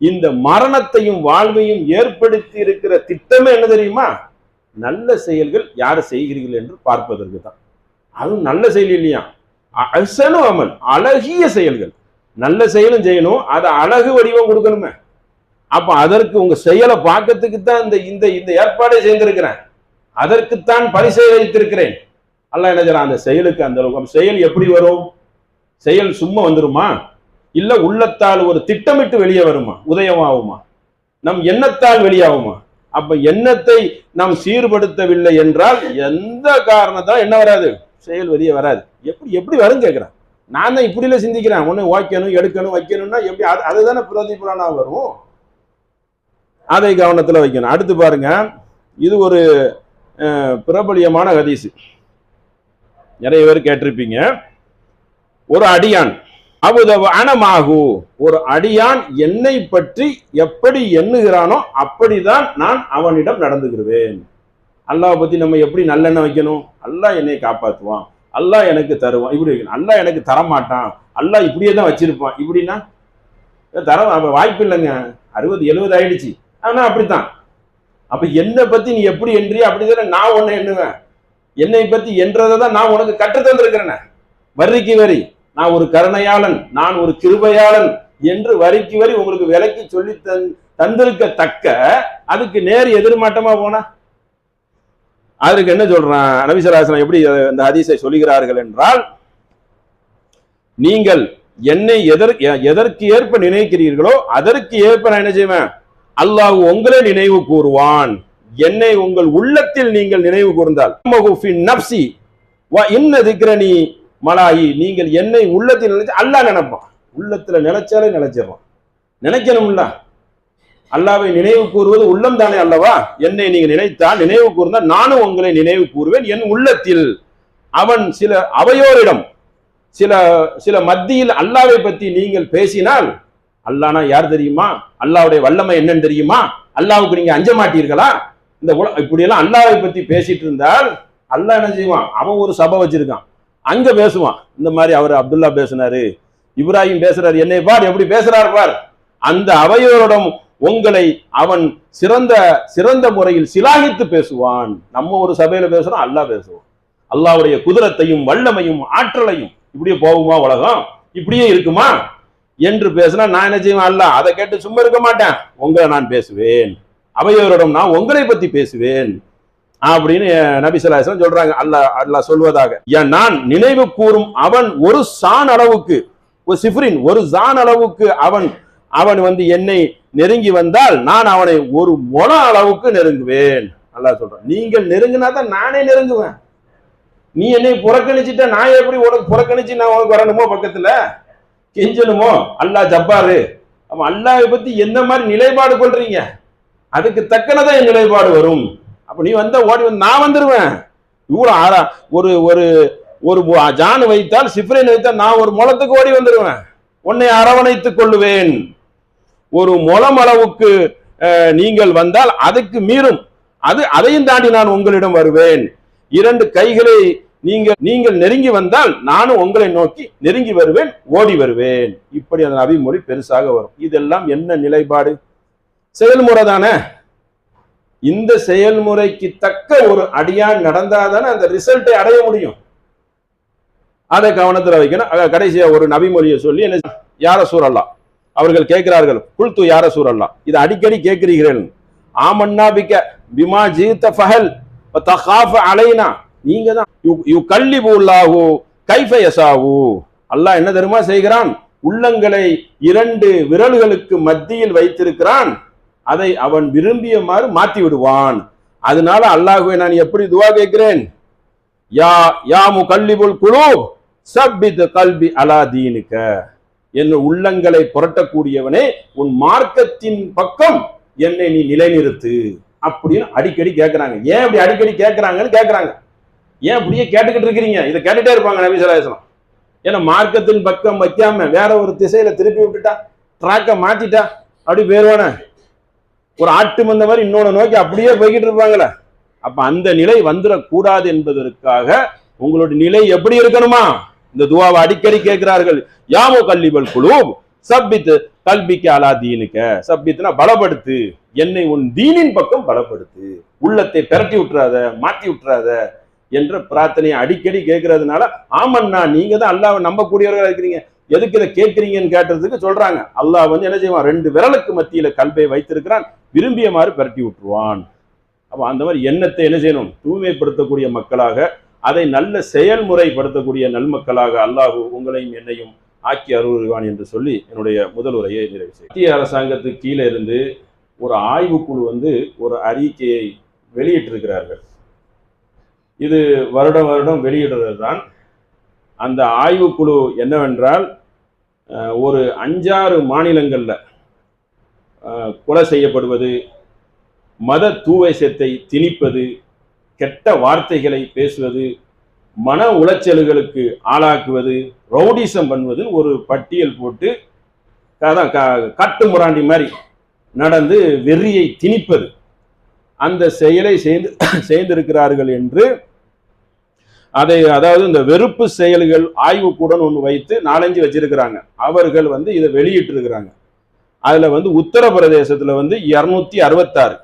இந்த மரணத்தையும் வாழ்வையும் ஏற்படுத்தி இருக்கிற திட்டமே என்ன தெரியுமா, நல்ல செயல்கள் யாரு செய்கிறீர்கள் என்று பார்ப்பதற்கு தான். அதுவும் நல்ல செயல் இல்லையா, அஹ்ஸனு அமல், அழகிய செயல்கள். நல்ல செயலும் செய்யணும், அதை அழகு வடிவம் கொடுக்கணுமே. அப்ப அதற்கு உங்க செயலை பார்க்கறதுக்கு தான் இந்த இந்த ஏற்பாடை செய்திருக்கிறேன், அதற்குத்தான் பரிசை வைத்திருக்கிறேன். அல்லாஹ் என்ன செய்யறான், அந்த செயலுக்கு அந்த அளவுக்கு. செயல் எப்படி வரும், செயல் சும்மா வந்துருமா, இல்ல உள்ளத்தால் ஒரு திட்டமிட்டு வெளியே வருமா, உதயமாகுமா, நம் எண்ணத்தால் வெளியாகுமா? அப்ப எண்ணத்தை நாம் சீர்படுத்தவில்லை என்றால் எந்த காரணத்தால் என்ன வராது, செயல் வெளியே வராது. எப்படி எப்படி வரும் கேட்கிறேன். நான் தான் இப்படில சிந்திக்கிறேன், ஒண்ணு வைக்கணும் எடுக்கணும் வைக்கணும்னா எப்படி, அதுதானே பிரதிபலனா வரும். அதை கவனத்துல வைக்கணும். அடுத்து பாருங்க, இது ஒரு பிரபலியமான ஹதீஸ், நிறைய பேர் கேட்டிருப்பீங்க. ஒரு அடியான் அனமாகு, ஒரு அடியான் என்னை பற்றி எப்படி எண்ணுகிறானோ அப்படிதான் நான் அவனிடம் நடந்துகிறேன். அல்லாஹ் பத்தி நம்ம எப்படி நல்லெண்ணம் வைக்கணும், அல்லாஹ் என்னை காப்பாற்றுவான், அல்லாஹ் எனக்கு தருவான், இப்படி வைக்கணும். அல்லாஹ் எனக்கு தரமாட்டான், அல்லாஹ் இப்படியே தான் வச்சிருப்பான், இப்படின்னா தர வாய்ப்பு இல்லைங்க. 60-70 ஆயிடுச்சு, ஆனா அப்படித்தான். அப்ப என்னை பத்தி நீ எப்படி எண்றிய அப்படிதானே நான் உன்னை எண்ணுவேன். என்னை பத்தி என்றதை தான் நான் உனக்கு கற்றுத்தந்திருக்கிறேன். வரிக்கு வரி நான் ஒரு கருணையாளன், நான் ஒரு கிருபையாளன் என்று வரிக்கு வரி உங்களுக்கு விலைக்கு சொல்லி தந்திருக்கத்தக்க, அதுக்கு நேர் எதிர்மாட்டமா போனா அதற்கு என்ன சொல்றான் நபி ஸல்லல்லாஹு அலைஹி வஸல்லம், எப்படி இந்த ஹதீஸை சொல்லுகிறார்கள் என்றால், நீங்கள் என்னை எதற்கு ஏற்ப நினைக்கிறீர்களோ அதற்கு ஏற்ப நான் என்ன செய்வேன், அல்லாஹ் உங்களை நினைவு கூறுவான். என்னை உங்கள் உள்ளத்தில் நீங்கள் நினைவு கூர்ந்தால், நப்சி வ இன்ன திக்ரனி மலாயி, நீங்கள் என்னை உள்ளத்தில் நினைச்சு அல்லாஹ் நினைப்பான். உள்ளத்துல நினைச்சாலே நினைச்சிடறான், நினைக்கணும்ல. அல்லாவை நினைவு கூறுவது உள்ளம் தானே அல்லவா. என்னை நீங்க நினைத்தால், நினைவு கூர்ந்தால் நானும் உங்களை நினைவு கூறுவேன் என் உள்ளத்தில். அவன் சில அவையோரிடம் சில சில மத்தியில் அல்லாவை பத்தி நீங்கள் பேசினால், அல்லானா யார் தெரியுமா, அல்லாவுடைய வல்லமை என்னன்னு தெரியுமா, அல்லாவுக்கு நீங்க அஞ்ச மாட்டீர்களா, இந்த இப்படி எல்லாம் அல்லாவை பத்தி பேசிட்டு இருந்தால் அல்லாஹ் என்ன செய்வான், அவன் ஒரு சபை வச்சிருக்கான், அங்க பேசுவான். இந்த மாதிரி அவர் அப்துல்லா பேசினாரு, இப்ராஹிம் பேசுறாரு, என்னை பார் எப்படி பேசுறாரு பார். அந்த அவையோரிடம் உங்களை அவன் சிறந்த சிறந்த முறையில் சிலாகித்து பேசுவான். நம்ம ஒரு சபையில பேசுறோம், அல்லாஹ் பேசுவான். அல்லாஹ்வுடைய குதிரத்தையும் வல்லமையும் ஆற்றலையும், இப்படியே போகுமா உலகம், இப்படியே இருக்குமா என்று பேசினா நான் என்ன செய்வேன், அல்லாஹ் அதை கேட்டு சும்மா இருக்க மாட்டேன், உங்களை நான் பேசுவேன், அவையோரிடம் நான் உங்களை பத்தி பேசுவேன் அப்படின்னு நபி ஸல்லல்லாஹு அலைஹி வஸல்லம் சொல்றாங்க. அல்லாஹ் சொல்வதாக, நான் நினைவு கூறும் அவன் ஒரு சான் அளவுக்கு, ஒரு சிஃப்ரின் ஒரு சான் அளவுக்கு அவன் வந்து என்னை நெருங்கி வந்தால் நான் அவனை ஒரு மொள அளவுக்கு நெருங்குவேன். அல்லாஹ் சொல்றான், நீங்கள் நெருங்கினா தான் நானே நெருங்குவேன். நீ என்னை புறக்கணிச்சுட்ட, நான் எப்படி உனக்கு புறக்கணிச்சு நான் உனக்கு வரணுமோ, பக்கத்துல கெஞ்சணுமோ? அல்லாஹ் ஜப்பாரு. அப்ப அல்லாஹை பத்தி எந்த மாதிரி நிலைப்பாடு கொள்றீங்க, அதுக்கு தக்கனதான் என் நிலைப்பாடு வரும். அப்ப நீ வந்த ஓடி வந்து நான் வந்துருவேன். இவ்வளவு ஒரு ஒரு ஒரு ஜான் வைத்தால், சிஃப்ரின் வைத்தால் நான் ஒரு முளத்துக்கு ஓடி வந்துருவேன், உன்னை அரவணைத்துக் கொள்ளுவேன். ஒரு முளம் அளவுக்கு நீங்கள் வந்தால் அதுக்கு மீறும், அதையும் தாண்டி நான் உங்களிடம் வருவேன். 2 கைகளை நீங்கள் நெருங்கி வந்தால் நானும் உங்களை நோக்கி நெருங்கி வருவேன், ஓடி வருவேன். இப்படி அந்த நபிமொழி பெருசாக வரும். இதெல்லாம் என்ன நிலைப்பாடு, செயல்முறை தானே. இந்த செயல்முறைக்கு தக்க ஒரு அடியான் நடந்தாதானே அந்த ரிசல்ட்டை அடைய முடியும். அதை கவனத்துல வைக்கணும். கடைசியா ஒரு நபிமொழியை சொல்லி, என்ன யா ரசூலல்லாஹ், அவர்கள் கேட்கிறார்கள், குல்து யா ரசூலல்லாஹ், இது அடிக்கடி கேட்கிறீர்கள், ஆமன்னா பிக பிமா ஜீத ஃபஹல் வ தகாஃப அலைனா, நீங்க தான் யுகல்லிபுல்லாஹு கைஃப யசாவு, அல்லாஹ் என்ன தெரியுமா செய்கிறான், உள்ளங்களை 2 விரல்களுக்கு மத்தியில் வைத்திருக்கிறான், அதை அவன் விரும்பியமாறு மாற்றி விடுவான். அதனால அல்லாஹ்வே நான் எப்படி துவா கேட்கிறேன், யா யா முகல்லிபுல் குலூப் சப்பித் கல்பி அலா தீனுக, என் உள்ளங்களை புரட்டக்கூடியவனே உன் மார்க்கத்தின் பக்கம் என்னை நீ நிலைநிறுத்து அப்படின்னு அடிக்கடி கேட்கிறாங்க. ஏன் அப்படி அடிக்கடி கேட்கிறாங்கன்னு கேட்கிறாங்க. ஏன் அப்படியே கேட்டுக்கிட்டு இருக்கிறீங்க? இதை கேட்டுட்டே இருப்பாங்க நபி ஸல்லல்லாஹு அலைஹி வஸல்லம். ஏன்னா மார்க்கத்தின் பக்கம் வைக்காம வேற ஒரு திசையில திருப்பி விட்டுட்டா, ட்ராக்கை மாத்திட்டா, அப்படி பேருவான ஒரு ஆட்டு மந்த மாதிரி இன்னொன்னு நோக்கி அப்படியே போய்கிட்டு இருப்பாங்களே. அப்ப அந்த நிலை வந்துடக்கூடாது என்பதற்காக உங்களுடைய நிலை எப்படி இருக்கணுமா, இந்த துவாவை அடிக்கடி கேட்கிறார்கள். யாமோ கல்லிபல் குலூப் சப்பித் கல்பிக்க அலா தீனுக்க, சப்பித்னா பலப்படுத்து, என்னை உன் தீனின் பக்கம் பலப்படுத்து, உள்ளத்தை பெரட்டி விட்டுறாத, மாற்றி விட்டுறாத என்ற பிரார்த்தனையை அடிக்கடி கேட்கறதுனால, ஆமன்னா நீங்க தான் அல்லாஹ்வை நம்பக்கூடியவர்களா இருக்கிறீங்க, எதுக்கு இதை கேட்கிறீங்கன்னு கேட்டதுக்கு சொல்றாங்க, அல்லாஹ் வந்து என்ன செய்வான், 2 விரலுக்கு மத்தியில கல்பை வைத்திருக்கிறான், விரும்பிய மாதிரி பெரட்டி விட்டுருவான். அப்ப அந்த மாதிரி எண்ணத்தை என்ன செய்யணும், தூய்மைப்படுத்தக்கூடிய மக்களாக, அதை நல்ல செயல்முறைப்படுத்தக்கூடிய நல்மக்களாக அல்லாஹ் உங்களையும் என்னையும் ஆக்கி அருள்வான் என்று சொல்லி என்னுடைய முதல் உரையை நிறைவு செய்யும். மத்திய அரசாங்கத்துக்கு கீழே இருந்து ஒரு ஆய்வுக்குழு வந்து ஒரு அறிக்கையை வெளியிட்டிருக்கிறார்கள். இது வருடம் வருடம் வெளியிடுறது தான். அந்த ஆய்வுக்குழு என்னவென்றால், ஒரு 5-6 மாநிலங்களில் கொலை செய்யப்படுவது, மத தூவேசத்தை திணிப்பது, கெட்ட வார்த்தைகளை பேசுவது, மன உளைச்சல்களுக்கு ஆளாக்குவது, ரவுடிசம் பண்ணுவது ஒரு பட்டியல் போட்டு காட்டு முராண்டி மாதிரி நடந்து வெறியை திணிப்பது, அந்த செயலை செய்திருக்கிறார்கள் என்று அதை, அதாவது இந்த வெறுப்பு செயல்கள் ஆய்வுக்கூடம் ஒன்று வைத்து 4-5 வச்சிருக்கிறாங்க. அவர்கள் வந்து இதை வெளியிட்டு இருக்கிறாங்க. அதுல வந்து உத்தரப்பிரதேசத்துல வந்து 266,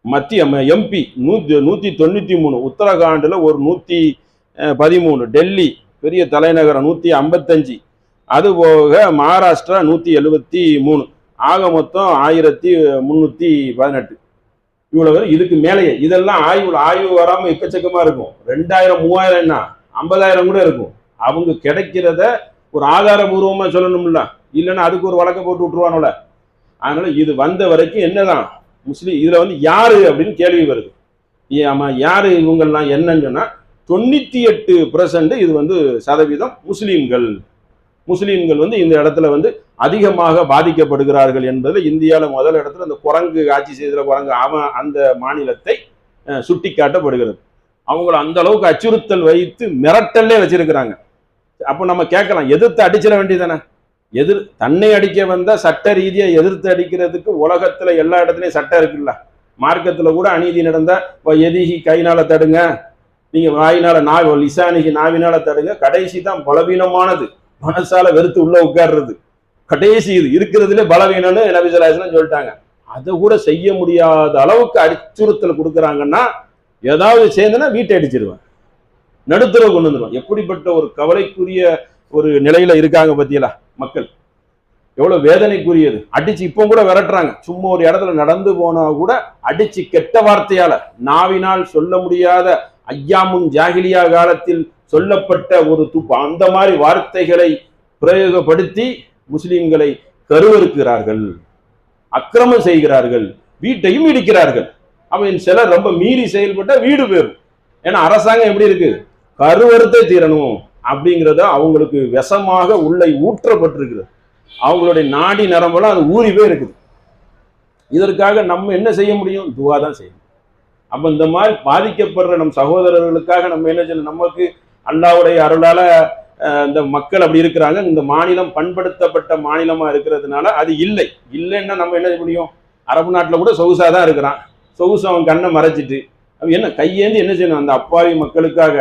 மத்திய எம்பி 193, உத்தரகாண்டில் ஒரு 113, டெல்லி பெரிய தலைநகரம் 155, அதுபோக மகாராஷ்டிரா 173, ஆக மொத்தம் 1318. இவ்வளவு. இதுக்கு மேலேயே இதெல்லாம் ஆய்வு வராம எக்கச்சக்கமா இருக்கும். 2000 3000 என்ன 50,000 கூட இருக்கும். அவங்க கிடைக்கிறத ஒரு ஆதாரபூர்வமா சொல்லணும்ல, இல்லைன்னா அதுக்கு ஒரு வழக்கை போட்டு விட்டுருவானோல. அதனால இது வந்த வரைக்கும் என்னதான் முஸ்லீம், இதுல வந்து யாரு அப்படின்னு கேள்வி வருது. ஆமா, யாரு இவங்கெல்லாம் என்னன்னு சொன்னா 98% இது வந்து சதவீதம் முஸ்லீம்கள் வந்து இந்த இடத்துல வந்து அதிகமாக பாதிக்கப்படுகிறார்கள் என்பது இந்தியாவில் முதல் இடத்துல அந்த குரங்கு ஆட்சி செய்த குரங்கு அந்த மாநிலத்தை சுட்டி காட்டப்படுகிறது. அவங்கள அந்த அளவுக்கு அச்சுறுத்தல் வைத்து மிரட்டல்லே வச்சிருக்கிறாங்க. அப்போ நம்ம கேட்கலாம், எதிர்த்து அடிச்சிட வேண்டியதானே? தன்னை அடிக்க வந்தா சட்ட ரீதியா எதிர்த்து அடிக்கிறதுக்கு உலகத்துல எல்லா இடத்துலயும் சட்டம் இருக்குல்ல. மார்க்கத்துல கூட அநீதி நடந்தா எதிகி கைனால தடுங்க, நீங்க வாயினால லிசானிகி நாவினால தடுங்க. கடைசி தான் பலவீனமானது, மனசால வெறுத்து உள்ள உட்கார்றது கடைசி. இது இருக்கிறதுல பலவீனம்னு நபி ஸல்லல்லாஹு அலைஹி வஸல்லம் சொல்லிட்டாங்க. அதை கூட செய்ய முடியாத அளவுக்கு அச்சுறுத்தல் கொடுக்குறாங்கன்னா, ஏதாவது சேர்ந்தனா வீட்டை அடிச்சிருவேன், நடுத்தரவு கொண்டு வந்துடுவான். எப்படிப்பட்ட ஒரு கவலைக்குரிய ஒரு நிலையில இருக்காங்க பத்தியலா மக்கள், எவ்வளவு வேதனைக்குரியது. அடிச்சு இப்போ கூட விரட்டுறாங்க. சும்மா ஒரு இடத்துல நடந்து போனா கூட அடிச்சு கெட்ட வார்த்தையால, நாவினால் சொல்ல முடியாத ஐயாமுன் ஜாகிலியா காலத்தில் சொல்லப்பட்ட ஒரு அந்த மாதிரி வார்த்தைகளை பிரயோகப்படுத்தி முஸ்லிம்களை கருவறுக்கிறார்கள், அக்கிரமம் செய்கிறார்கள், வீட்டையும் இடிக்கிறார்கள். அவன் சிலர் ரொம்ப மீறி செயல்பட்ட வீடு பேரும். ஏன்னா அரசாங்கம் எப்படி இருக்கு, கருவறுத்தே தீரணும் அப்படிங்கிறத அவங்களுக்கு விஷமாக உள்ளே ஊற்றப்பட்டிருக்கிறது. அவங்களுடைய நாடி நரம்பெல்லாம் அது ஊறி போய் இருக்குது. இதற்காக நம்ம என்ன செய்ய முடியும்? துவா தான் செய்யணும். அப்ப இந்த மாதிரி பாதிக்கப்படுற நம் சகோதரர்களுக்காக நம்ம என்ன செய்யணும்? நமக்கு அல்லாஹ்வுடைய அருளால இந்த மக்கள் அப்படி இருக்கிறாங்க. இந்த மாநிலம் பண்படுத்தப்பட்ட மாநிலமா இருக்கிறதுனால அது இல்லைன்னா நம்ம என்ன செய்ய முடியும்? அரபு நாட்டில் கூட சொகுசா தான் இருக்கிறான். சொகுசு அவன் கண்ணை மறைச்சிட்டு அவன் என்ன கையேந்து என்ன செய்யணும்? அந்த அப்பாவி மக்களுக்காக,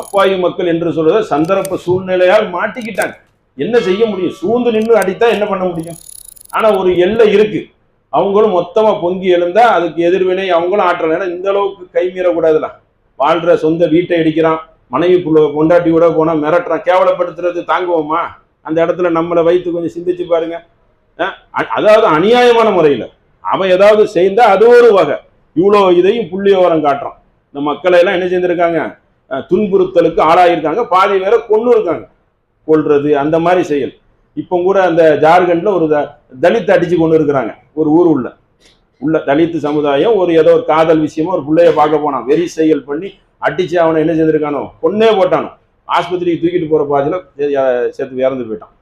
அப்பாவி மக்கள் என்று சொல்றத சந்தர்ப்ப சூழ்நிலையால் மாட்டிக்கிட்டாங்க. என்ன செய்ய முடியும்? சூழ்ந்து நின்று அடித்தா என்ன பண்ண முடியும்? ஆனா ஒரு எல்லை இருக்கு. அவங்களும் மொத்தமா பொங்கி எழுந்தா அதுக்கு எதிர்வினை அவங்களும் ஆற்றலாம். ஏன்னா இந்த அளவுக்கு கை மீறக்கூடாதுல. வாழ்ற சொந்த வீட்டை அடிக்கிறான், மனைவி பொண்டாட்டி கூட போனா மிரட்டுறான், கேவலப்படுத்துறது தாங்குவோமா? அந்த இடத்துல நம்மளை வைத்து கொஞ்சம் சிந்திச்சு பாருங்க. அதாவது அநியாயமான முறையில அவன் ஏதாவது செய்தா அது ஒரு வகை. இவ்வளோ இதையும் புள்ளி விவரம் காட்டுறான். இந்த மக்களை எல்லாம் என்ன செஞ்சிருக்காங்க? துன்புறுத்தலுக்கு ஆளாயிருக்காங்க. பாதி பேரை கொன்னு இருக்காங்க. கொள்றது அந்த மாதிரி செயல். இப்போ கூட அந்த ஜார்க்கண்ட்ல ஒரு தலித் அடிச்சு கொண்டு இருக்கிறாங்க ஒரு ஊர் உள்ள. உள்ள தலித்து சமுதாயம் ஒரு ஏதோ ஒரு காதல் விஷயமா ஒரு பிள்ளைய பார்க்க போனான், வெறி செயல் பண்ணி அடிச்சு அவனை என்ன செஞ்சிருக்கானோ கொன்னே போட்டானோ, ஆஸ்பத்திரிக்கு தூக்கிட்டு போற பாதியில சேர்த்து இறந்து போயிட்டான்.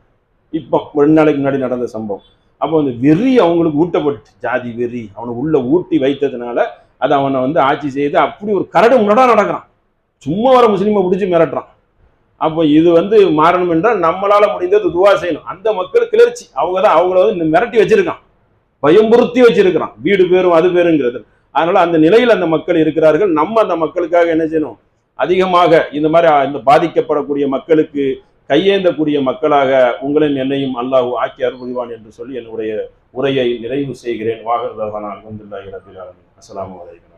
இப்போ 2 நாளைக்கு முன்னாடி நடந்த சம்பவம். அப்போ அந்த வெறி அவங்களுக்கு ஊட்டப்பட்டு, ஜாதி வெறி அவனுக்கு உள்ள ஊட்டி வைத்ததுனால அதை அவனை ஆட்சி செய்து அப்படி ஒரு கரடு முன்னடா நடக்கிறான். சும்மா வர முஸ்லீமை பிடிச்சி மிரட்டுறான். அப்போ இது மாறணும் என்றால் நம்மளால முடிந்தது துவா செய்யணும். அந்த மக்கள் கிளர்ச்சி அவங்க தான் அவங்கள மிரட்டி வச்சிருக்கான், பயம்புறுத்தி வச்சிருக்கிறான், வீடு பேரும் அது பேருங்கிறது. அதனால அந்த நிலையில் அந்த மக்கள் இருக்கிறார்கள். நம்ம அந்த மக்களுக்காக என்ன செய்யணும், அதிகமாக இந்த மாதிரி இந்த பாதிக்கப்படக்கூடிய மக்களுக்கு கையேந்தக்கூடிய மக்களாக உங்களையும் என்னையும் அல்லாஹ் ஆக்கி அருள் புரிவான் என்று சொல்லி என்னுடைய உரையை நிறைவு செய்கிறேன். வாகர் தஹானா அல்ஹம்துலில்லாஹி ரப்பில் ஆலமீன். அஸ்ஸலாமு அலைக்கும்.